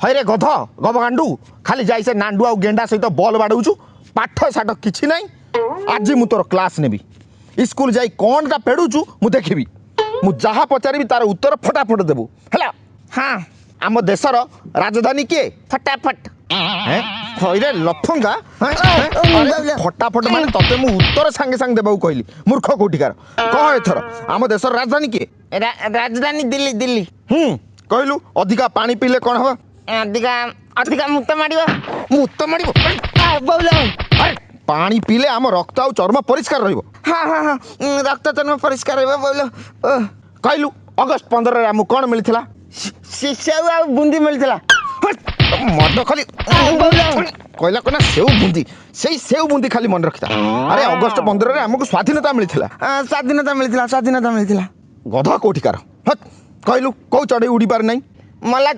हईरे गध गबगांडू खाली जाई से नांडू आ गेंडा सहित बॉल बाड़ौचु पाठ साठ किछि नाही। आज मु तोर क्लास नेबी स्कूल जाई कोनटा पेडुचु मु देखिबी मु जहा पचारिबी तार उत्तर फटाफट देबू हैला। हाँ आम देशर राजधानी किए फटाफट हईरे लफंगा फटाफट माने तते मु उत्तर सांगे सांगे देबाऊ कहली मूर्ख कोटिकार कह एथर आम देशर राजधानी किए राजधानी दिल्ली दिल्ली। कहलु अधिका पानी पीले कौन हवा अधिका अधिका मुत मारिबो मुत मारिबो अरे पानी पीले आम रक्त आ चर्म परिष्कार रहिबो। हाँ हाँ हाँ रक्त चर्म परिष्कार रहबो बोलो। कहलु अगस्त 15 रे आमु कोन मिलिथिला सेव आ बुंदी मिलथिला मद खाली कहला कोना सेव बुंदी सेई सेव बुंदी खाली मन रखिता। अरे अगस्त 15 रे आमको स्वाधीनता मिलिथिला स्वाधीनता मिलथिला स्वाधीनता मिलथिला। गधा कोठिकार कहलु कौ चढ़ई उड़ी पार नहीं मला